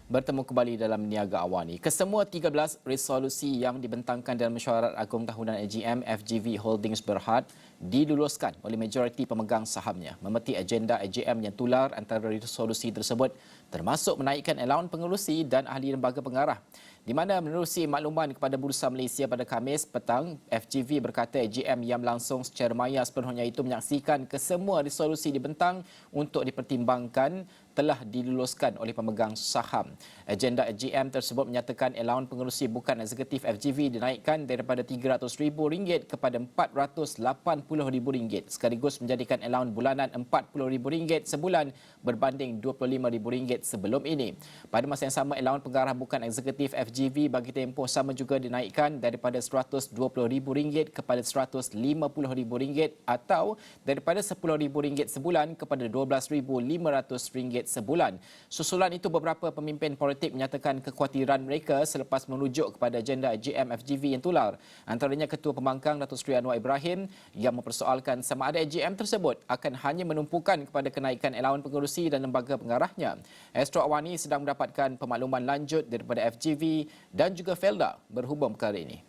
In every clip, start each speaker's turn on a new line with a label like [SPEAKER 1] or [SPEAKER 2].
[SPEAKER 1] bertemu kembali dalam Niaga AWANI. Kesemua 13 resolusi yang dibentangkan dalam Mesyuarat Agung Tahunan AGM FGV Holdings Berhad diluluskan oleh majoriti pemegang sahamnya. Memetik agenda AGM yang tular antara resolusi tersebut termasuk menaikkan alaun pengerusi dan ahli lembaga pengarah. Di mana menerusi makluman kepada Bursa Malaysia pada Khamis petang, FGV berkata AGM yang berlangsung secara maya sepenuhnya itu menyaksikan kesemua resolusi dibentang untuk dipertimbangkan telah diluluskan oleh pemegang saham. Agenda AGM tersebut menyatakan alaun pengerusi bukan eksekutif FGV dinaikkan daripada RM300,000 kepada RM480,000 sekaligus menjadikan alaun bulanan RM40,000 sebulan berbanding RM25,000 sebelum ini. Pada masa yang sama, alaun pengarah bukan eksekutif FGV bagi tempoh sama juga dinaikkan daripada RM120,000 kepada RM150,000 atau daripada RM10,000 sebulan kepada RM12,500 sebulan. Susulan itu, beberapa pemimpin politik menyatakan kekhawatiran mereka selepas merujuk kepada agenda AGM FGV yang tular. Antaranya Ketua Pembangkang Datuk Seri Anwar Ibrahim yang mempersoalkan sama ada AGM tersebut akan hanya menumpukan kepada kenaikan alaun pengerusi dan lembaga pengarahnya. Astro AWANI sedang mendapatkan pemakluman lanjut daripada FGV dan juga Felda berhubung perkara ini.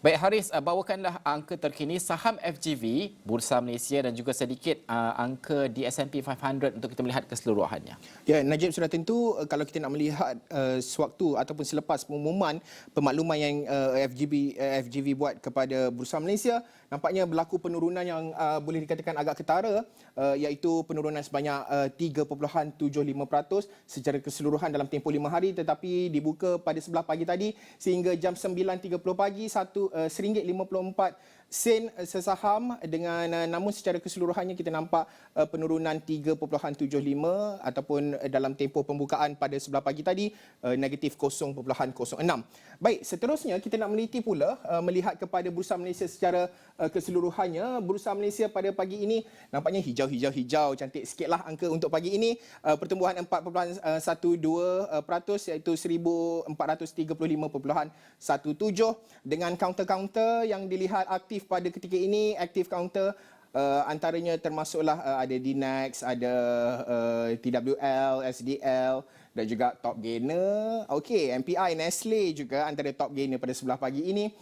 [SPEAKER 1] Baik Haris, bawakanlah angka terkini saham FGV, Bursa Malaysia dan juga sedikit angka di S&P 500 untuk kita melihat keseluruhannya.
[SPEAKER 2] Ya, Najib, sudah tentu kalau kita nak melihat sewaktu ataupun selepas pengumuman pemakluman yang FGV buat kepada Bursa Malaysia, nampaknya berlaku penurunan yang boleh dikatakan agak ketara, iaitu penurunan sebanyak 3.75% secara keseluruhan dalam tempoh 5 hari, tetapi dibuka pada sebelah pagi tadi sehingga jam 9.30 pagi RM1.54 sesaham dengan namun secara keseluruhannya kita nampak penurunan 3.75 ataupun dalam tempoh pembukaan pada sebelah pagi tadi negatif 0.06. Baik, seterusnya kita nak meneliti pula melihat kepada Bursa Malaysia secara keseluruhannya. Bursa Malaysia pada pagi ini nampaknya hijau, cantik sikitlah angka untuk pagi ini. Pertumbuhan 4.12% iaitu 1435.17 dengan counter-counter yang dilihat aktif pada ketika ini. Aktif counter antaranya termasuklah ada DNAX, ada TWL, SDL dan juga top gainer. Okey, MPI, Nestle juga antara top gainer pada sebelah pagi ini.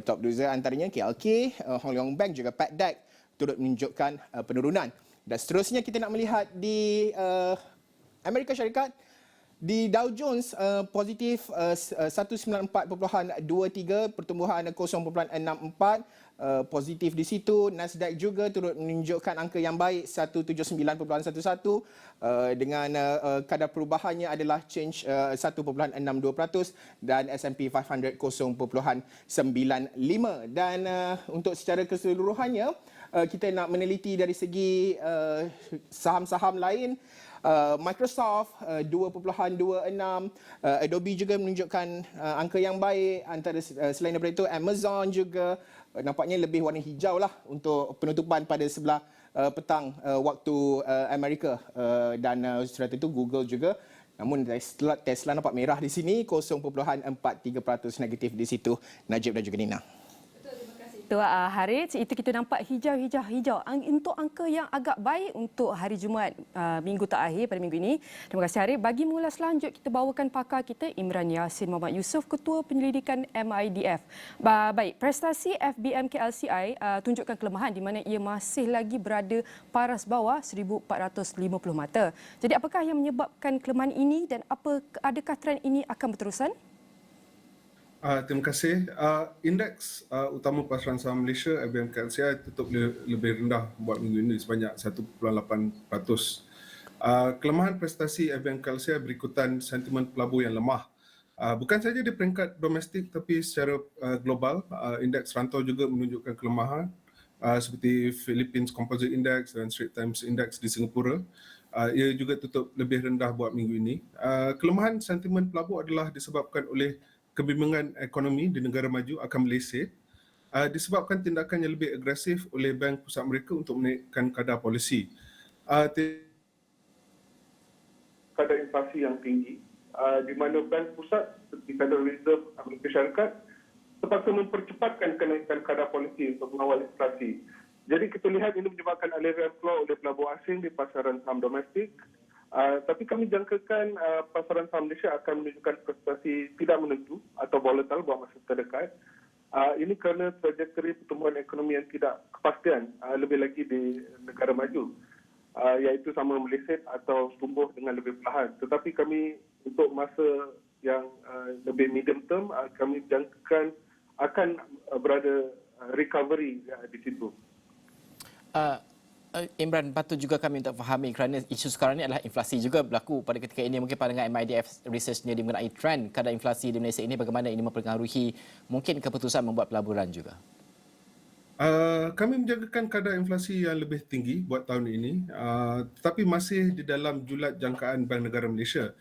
[SPEAKER 2] Top loser antaranya KLK, Hong Leong Bank juga PATDAC turut menunjukkan penurunan. Dan seterusnya kita nak melihat di Amerika Syarikat. Di Dow Jones positif 194.23, pertumbuhan 0.64, positif di situ. Nasdaq juga turut menunjukkan angka yang baik 179.11 dengan kadar perubahannya adalah change 1.62% dan S&P 500 0.95. Dan untuk secara keseluruhannya kita nak meneliti dari segi saham-saham lain. Microsoft 2.26, Adobe juga menunjukkan angka yang baik. Antara selain daripada itu, Amazon juga nampaknya lebih warna hijau lah untuk penutupan pada sebelah petang waktu Amerika. Dan setelah itu Google juga. Namun Tesla nampak merah di sini, 0.43% negatif di situ. Najib dan juga Nina.
[SPEAKER 3] Haris, itu kita nampak hijau. Untuk angka yang agak baik untuk hari Jumaat minggu terakhir pada minggu ini. Terima kasih Haris. Bagi mula selanjut kita bawakan pakar kita Imran Yassin Md Yusof, Ketua Penyelidikan MIDF. Baik, prestasi FBM KLCI tunjukkan kelemahan di mana ia masih lagi berada paras bawah 1450 mata. Jadi apakah yang menyebabkan kelemahan ini dan adakah trend ini akan berterusan?
[SPEAKER 4] Terima kasih. Indeks utama pasaran saham Malaysia FBM KLCI tutup lebih rendah buat minggu ini sebanyak 1.8%. Kelemahan prestasi FBM KLCI berikutan sentimen pelabur yang lemah. Bukan saja di peringkat domestik tapi secara global, indeks rantau juga menunjukkan kelemahan seperti Philippines Composite Index dan Straits Times Index di Singapura. Ia juga tutup lebih rendah buat minggu ini. Kelemahan sentimen pelabur adalah disebabkan oleh kebimbangan ekonomi di negara maju akan meleset disebabkan tindakan yang lebih agresif oleh bank pusat mereka untuk menaikkan kadar polisi. Kadar inflasi yang tinggi di mana bank pusat seperti Federal Reserve Amerika Syarikat terpaksa mempercepatkan kenaikan kadar polisi untuk mengawal inflasi. Jadi kita lihat ini menyebabkan aliran keluar oleh pelabur asing di pasaran saham domestik
[SPEAKER 5] Tapi kami jangkakan pasaran saham Malaysia akan menunjukkan prestasi tidak menentu atau volatile buat masa terdekat. Ini kerana trajektori pertumbuhan ekonomi yang tidak kepastian, lebih lagi di negara maju, iaitu sama meleset atau tumbuh dengan lebih perlahan. Tetapi kami untuk masa yang lebih medium term, kami jangkakan akan berada recovery di situ.
[SPEAKER 1] Imran, patut juga kami untuk fahami kerana isu sekarang ini adalah inflasi juga berlaku pada ketika ini. Mungkin pandangan MIDF research sendiri mengenai trend kadar inflasi di Malaysia ini, bagaimana ini mempengaruhi mungkin keputusan membuat pelaburan juga?
[SPEAKER 4] Kami menjangkakan kadar inflasi yang lebih tinggi buat tahun ini, tetapi masih di dalam julat jangkaan Bank Negara Malaysia.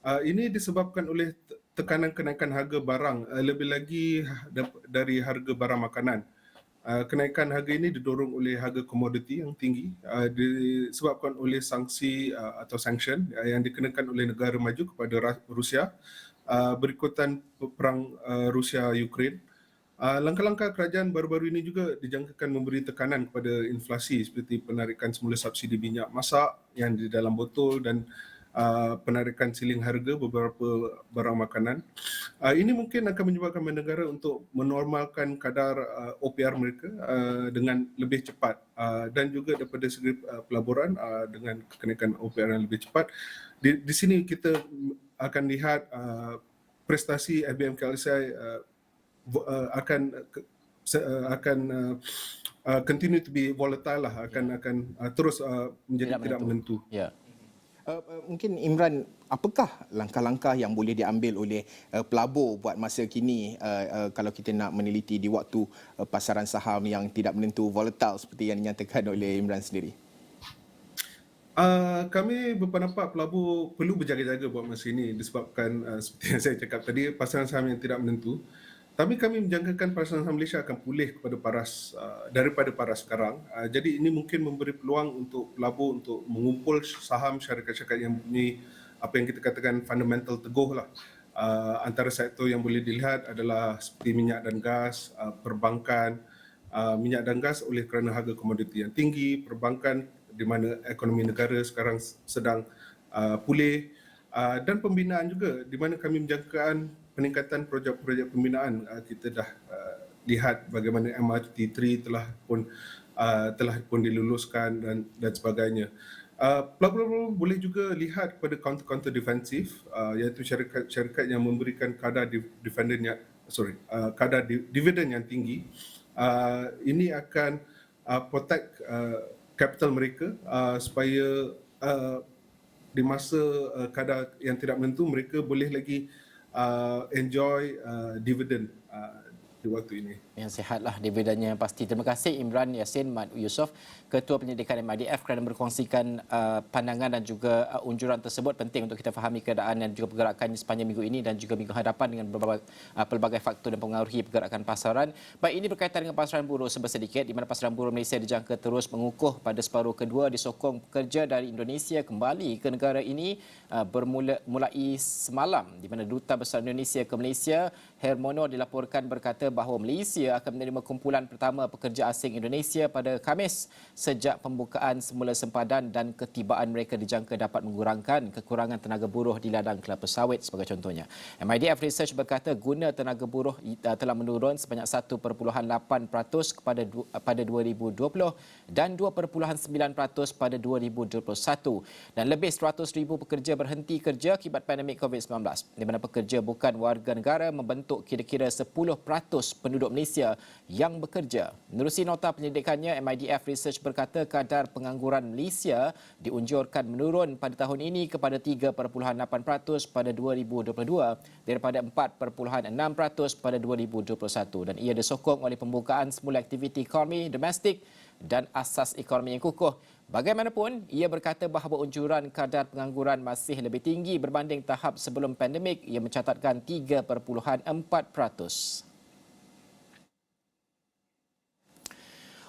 [SPEAKER 4] Ini disebabkan oleh tekanan kenaikan harga barang, lebih lagi dari harga barang makanan. Kenaikan harga ini didorong oleh harga komoditi yang tinggi, disebabkan oleh sanksi atau sanction yang dikenakan oleh negara maju kepada Rusia berikutan perang Rusia-Ukraine. Langkah-langkah kerajaan baru-baru ini juga dijangkakan memberi tekanan kepada inflasi seperti penarikan semula subsidi minyak masak yang di dalam botol dan penarikan siling harga beberapa barang makanan. Ini mungkin akan menyebabkan negara untuk menormalkan kadar OPR mereka dengan lebih cepat dan juga daripada segi pelaburan dengan kenaikan OPR yang lebih cepat. Di sini kita akan lihat prestasi FBM KLCI akan continue to be volatile lah, akan terus menjadi tidak menentu.
[SPEAKER 1] Ya.
[SPEAKER 2] Mungkin Imran, apakah langkah-langkah yang boleh diambil oleh pelabur buat masa kini kalau kita nak meneliti di waktu pasaran saham yang tidak menentu, volatile seperti yang dinyatakan oleh Imran sendiri?
[SPEAKER 4] Kami berpendapat pelabur perlu berjaga-jaga buat masa ini disebabkan seperti yang saya cakap tadi, pasaran saham yang tidak menentu. Tapi kami menjangkakan pasaran saham Malaysia akan pulih kepada paras daripada paras sekarang. Jadi ini mungkin memberi peluang untuk pelabur untuk mengumpul saham syarikat-syarikat yang mempunyai apa yang kita katakan fundamental teguh lah. Antara sektor yang boleh dilihat adalah seperti minyak dan gas, perbankan, minyak dan gas oleh kerana harga komoditi yang tinggi, perbankan di mana ekonomi negara sekarang sedang pulih, dan pembinaan juga di mana kami menjangkakan peningkatan projek-projek pembinaan. Kita dah lihat bagaimana MRT3 telah pun diluluskan dan sebagainya. Pelabur boleh juga lihat kepada counter defensif, iaitu syarikat yang memberikan kadar dividen yang tinggi. Ini akan protect capital mereka supaya di masa kadar yang tidak menentu mereka boleh lagi enjoy dividen di waktu ini.
[SPEAKER 1] Yang sihatlah dividennya pasti. Terima kasih Imran Yassin Md Yusof, Ketua Penyelidikan MIDF, kerana berkongsikan pandangan dan juga unjuran tersebut. Penting untuk kita fahami keadaan dan juga pergerakan sepanjang minggu ini dan juga minggu hadapan dengan pelbagai faktor dan pengaruhi pergerakan pasaran. Baik, ini berkaitan dengan pasaran buruh sedikit, di mana pasaran buruh Malaysia dijangka terus mengukuh pada separuh kedua disokong pekerja dari Indonesia kembali ke negara ini mulai semalam, di mana Duta Besar Indonesia ke Malaysia Hermono dilaporkan berkata bahawa Malaysia akan menerima kumpulan pertama pekerja asing Indonesia pada Khamis sejak pembukaan semula sempadan, dan ketibaan mereka dijangka dapat mengurangkan kekurangan tenaga buruh di ladang kelapa sawit sebagai contohnya. MIDF Research berkata guna tenaga buruh telah menurun sebanyak 1.8% pada 2020 dan 2.9% pada 2021, dan lebih 100,000 pekerja berhenti kerja akibat pandemik COVID-19, di mana pekerja bukan warga negara membentuk kira-kira 10% penduduk Malaysia yang bekerja. Menerusi nota penyelidikannya, MIDF Research berkata kadar pengangguran Malaysia diunjurkan menurun pada tahun ini kepada 3.8% pada 2022 daripada 4.6% pada 2021, dan ia disokong oleh pembukaan semula aktiviti ekonomi domestik dan asas ekonomi yang kukuh. Bagaimanapun, ia berkata bahawa unjuran kadar pengangguran masih lebih tinggi berbanding tahap sebelum pandemik yang mencatatkan 3.4%.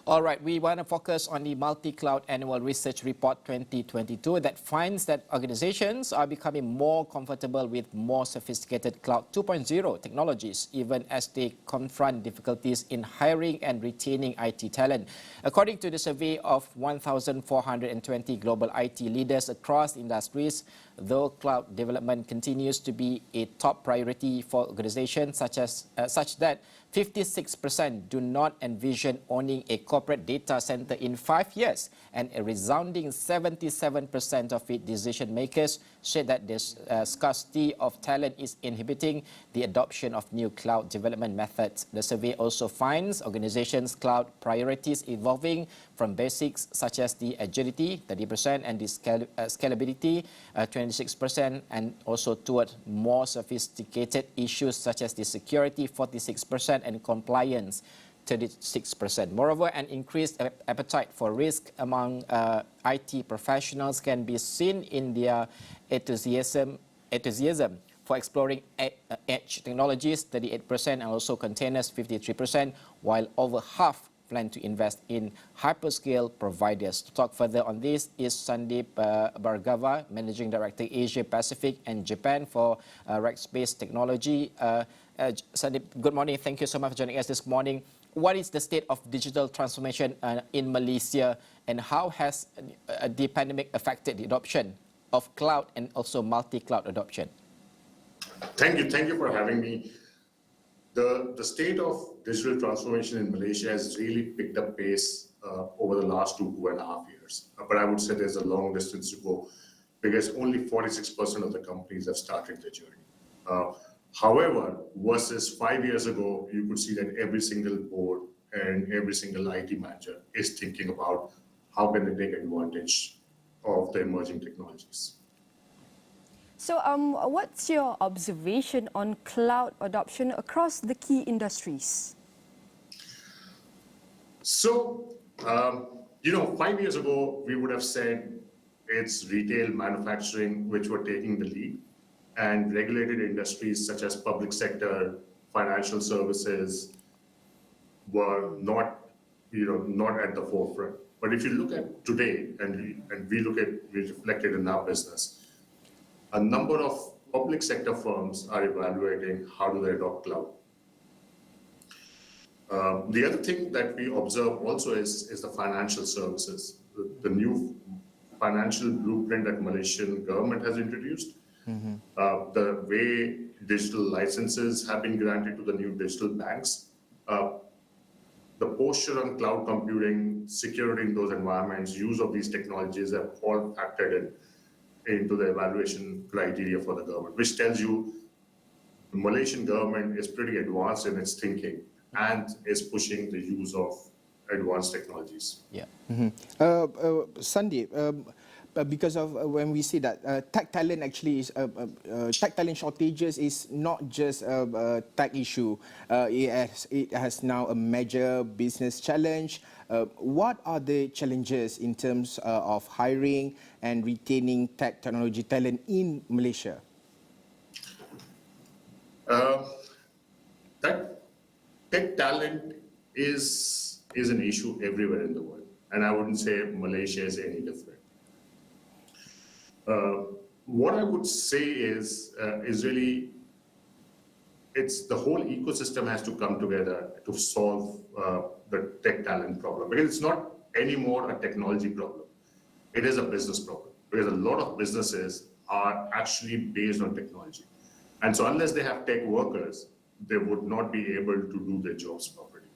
[SPEAKER 1] All right, we want to focus on the Multi-Cloud Annual Research Report 2022 that finds that organizations are becoming more comfortable with more sophisticated Cloud 2.0 technologies, even as they confront difficulties in hiring and retaining IT talent. According to the survey of 1,420 global IT leaders across industries, though cloud development continues to be a top priority for organizations such that 56% do not envision owning a corporate data center in 5 years, and a resounding 77% of its decision makers said that this scarcity of talent is inhibiting the adoption of new cloud development methods. The survey also finds organizations' cloud priorities evolving from basics such as the agility, 30%, and the scalability, 26%, and also toward more sophisticated issues such as the security, 46%, and compliance, 36%. Moreover, an increased appetite for risk among IT professionals can be seen in their enthusiasm for exploring edge technologies, 38%, and also containers, 53%, while over half plan to invest in hyperscale providers. To talk further on this is Sandeep Bhargava, Managing Director Asia Pacific and Japan for Rackspace Technology. Sandeep, good morning. Thank you so much for joining us this morning. What is the state of digital transformation in Malaysia, and how has the pandemic affected the adoption of cloud and also multi-cloud adoption?
[SPEAKER 6] Thank you for having me. The state of digital transformation in Malaysia has really picked up pace over the last 2.5 years. But I would say there's a long distance to go, because only 46% of the companies have started their journey. However, versus 5 years ago, you could see that every single board and every single IT manager is thinking about how can they take advantage of the emerging technologies.
[SPEAKER 3] So what's your observation on cloud adoption across the key industries?
[SPEAKER 6] So, 5 years ago, we would have said it's retail, manufacturing, which were taking the lead, and regulated industries such as public sector, financial services were not at the forefront. But if you look at today, and we reflected in our business, a number of public sector firms are evaluating how do they adopt cloud. The other thing that we observe also is the financial services. The new financial blueprint that Malaysian government has introduced, the way digital licenses have been granted to the new digital banks, the posture on cloud computing, security in those environments, use of these technologies have all factored into the evaluation criteria for the government, which tells you the Malaysian government is pretty advanced in its thinking and is pushing the use of advanced technologies.
[SPEAKER 1] Yeah.
[SPEAKER 2] Sandeep, because of when we see that tech talent actually is tech talent shortages is not just a tech issue. It has now a major business challenge. What are the challenges in terms of hiring and retaining technology talent in Malaysia?
[SPEAKER 6] Tech talent is an issue everywhere in the world, and I wouldn't say Malaysia is any different. What I would say is really, it's the whole ecosystem has to come together to solve the tech talent problem, because it's not anymore a technology problem. It is a business problem, because a lot of businesses are actually based on technology. And so unless they have tech workers, they would not be able to do their jobs properly.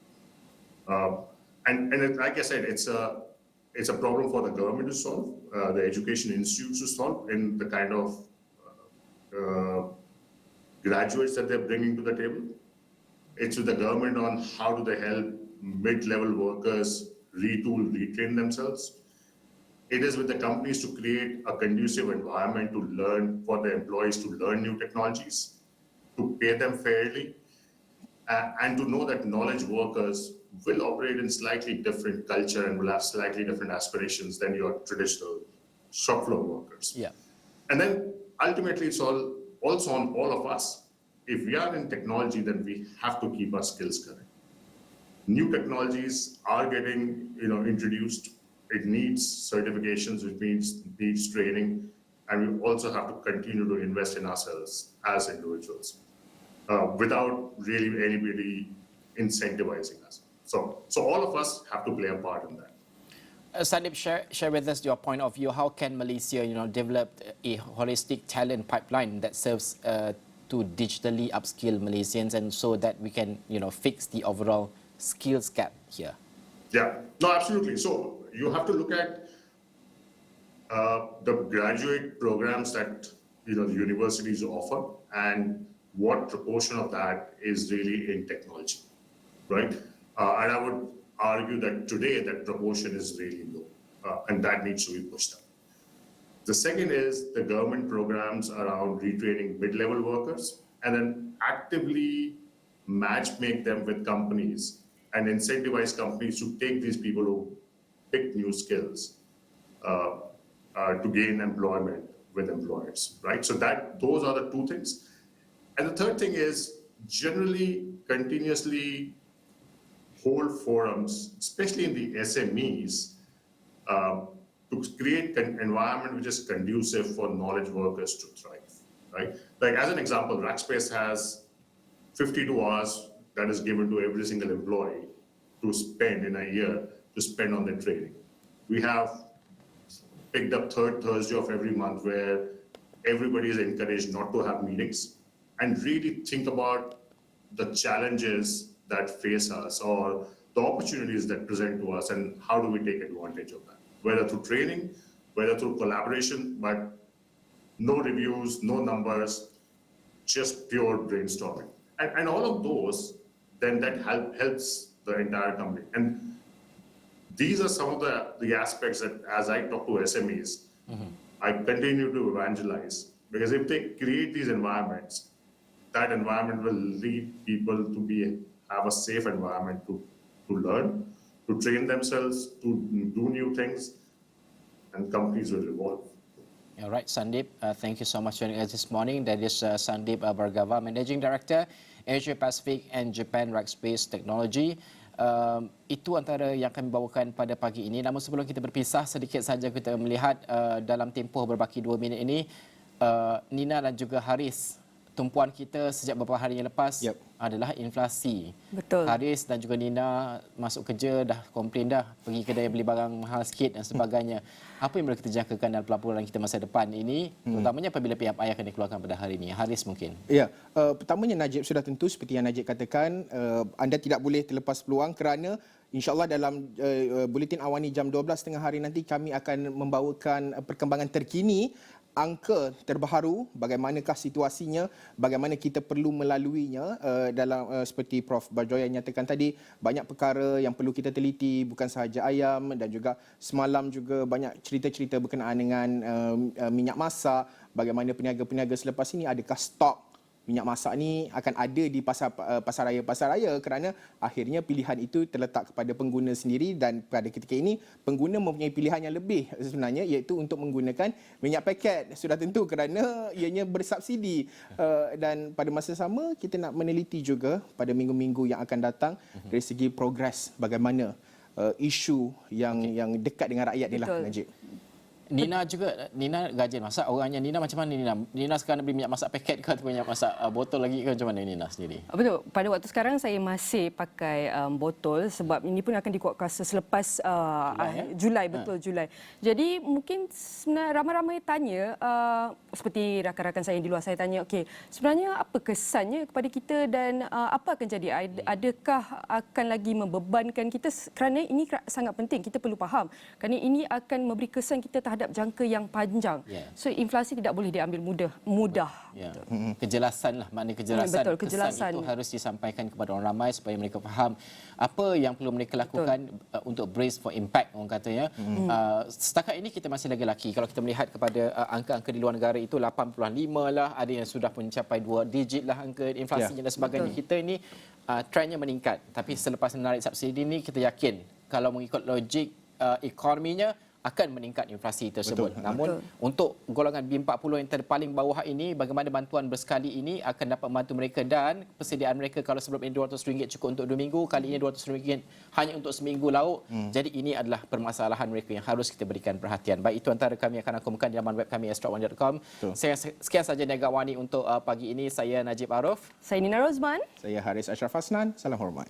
[SPEAKER 6] Like I said, it's a problem for the government to solve, the education institutes to solve, in the kind of graduates that they're bringing to the table. It's with the government on how do they help mid-level workers retool, retrain themselves. It is with the companies to create a conducive environment to learn, for the employees to learn new technologies, to pay them fairly, and to know that knowledge workers will operate in slightly different culture and will have slightly different aspirations than your traditional shop floor workers.
[SPEAKER 1] Yeah.
[SPEAKER 6] And then ultimately, it's also on all of us. If we are in technology, then we have to keep our skills correct. New technologies are getting introduced. It needs certifications, which needs training, and we also have to continue to invest in ourselves as individuals without really anybody incentivizing us. So all of us have to play a part in that.
[SPEAKER 1] Sandip, share with us your point of view. How can Malaysia, develop a holistic talent pipeline that serves to digitally upskill Malaysians, and so that we can, fix the overall skills gap here?
[SPEAKER 6] Yeah, no, absolutely. So you have to look at the graduate programs that the universities offer, and what proportion of that is really in technology, right? And I would argue that today that proportion is really low, and that needs to be pushed up. The second is the government programs around retraining mid-level workers, and then actively match-make them with companies and incentivize companies to take these people who pick new skills to gain employment with employers, right? So those are the two things. And the third thing is generally continuously hold forums, especially in the SMEs, to create an environment which is conducive for knowledge workers to thrive, right? Like as an example, Rackspace has 52 hours that is given to every single employee to spend in a year to spend on their training. We have picked up third Thursday of every month where everybody is encouraged not to have meetings and really think about the challenges that face us or the opportunities that present to us, and how do we take advantage of that, whether through training, whether through collaboration, but no reviews, no numbers, just pure brainstorming. And all of those, then that helps the entire company. And these are some of the aspects that as I talk to SMEs, I continue to evangelize, because if they create these environments, that environment will lead people to have a safe environment to learn, to train themselves, to do new things, and companies will evolve.
[SPEAKER 1] All right, Sandip, thank you so much for joining us this morning. That is Sandip Bhargava, Managing Director, Asia Pacific and Japan Rackspace Technology. Itu antara yang kami bawakan pada pagi ini. Namun sebelum kita berpisah, sedikit saja kita melihat dalam tempoh berbaki 2 minit ini, Nina dan juga Haris, tumpuan kita sejak beberapa hari yang lepas adalah inflasi.
[SPEAKER 3] Betul.
[SPEAKER 1] Haris dan juga Nina masuk kerja dah komplain dah, pergi kedai beli barang mahal sikit dan sebagainya. Apa yang boleh kita jangkakan dalam pelaburan kita masa depan ini, terutamanya apabila PMI akan dikeluarkan pada hari ini? Haris mungkin.
[SPEAKER 2] Ya, pertamanya Najib sudah tentu seperti yang Najib katakan, anda tidak boleh terlepas peluang kerana InsyaAllah dalam Buletin Awani jam 12 tengah hari nanti kami akan membawakan perkembangan terkini, angka terbaru, bagaimanakah situasinya, bagaimana kita perlu melaluinya dalam seperti Prof. Barjoya nyatakan tadi, banyak perkara yang perlu kita teliti, bukan sahaja ayam, dan juga semalam juga banyak cerita-cerita berkenaan dengan minyak masak, bagaimana peniaga-peniaga selepas ini, adakah stok minyak masak ni akan ada di pasar raya kerana akhirnya pilihan itu terletak kepada pengguna sendiri, dan pada ketika ini pengguna mempunyai pilihan yang lebih sebenarnya, iaitu untuk menggunakan minyak paket, sudah tentu kerana ianya bersubsidi. Dan pada masa sama kita nak meneliti juga pada minggu-minggu yang akan datang dari segi progres bagaimana isu yang dekat dengan rakyat ni lah, Najib.
[SPEAKER 1] Nina juga, Nina gajian masak orangnya. Nina macam mana Nina? Nina sekarang beli minyak masak paket ke atau minyak masak botol lagi ke, macam mana Nina sendiri?
[SPEAKER 3] Betul. Pada waktu sekarang saya masih pakai botol sebab ini pun akan dikuatkuasa selepas Julai, betul Julai. Jadi mungkin sebenarnya ramai-ramai tanya, seperti rakan-rakan saya yang di luar, saya tanya, okey, sebenarnya apa kesannya kepada kita dan apa akan jadi? Adakah akan lagi membebankan kita? Kerana ini sangat penting, kita perlu faham. Kerana ini akan memberi kesan kita terhadap jangka yang panjang. So inflasi tidak boleh diambil mudah.
[SPEAKER 1] Kejelasan lah, makna kejelasan.
[SPEAKER 3] Betul, kejelasan.
[SPEAKER 1] Kesan itu harus disampaikan kepada orang ramai supaya mereka faham apa yang perlu mereka lakukan untuk brace for impact, orang katanya. Setakat ini kita masih lagi. Kalau kita melihat kepada angka-angka di luar negara itu 8.5 lah, ada yang sudah mencapai 2 digit lah angka inflasinya dan sebagainya. Kita ini trendnya meningkat. Tapi selepas menarik subsidi ini kita yakin kalau mengikut logik ekonominya akan meningkat inflasi tersebut.
[SPEAKER 2] Betul.
[SPEAKER 1] Namun untuk golongan B40 yang terpaling bawah ini, bagaimana bantuan bersekali ini akan dapat membantu mereka, dan persediaan mereka kalau sebelum ini RM200 cukup untuk 2 minggu, kali ini RM200 hanya untuk seminggu lauk. Jadi ini adalah permasalahan mereka yang harus kita berikan perhatian. Baik, itu antara kami akan rangkumkan di laman web kami astro.com. Sekian saja Niaga AWANI untuk pagi ini. Saya Najib Arif.
[SPEAKER 3] Saya Nina Rozman.
[SPEAKER 2] Saya Haris Ashraf Hasnan. Salam hormat.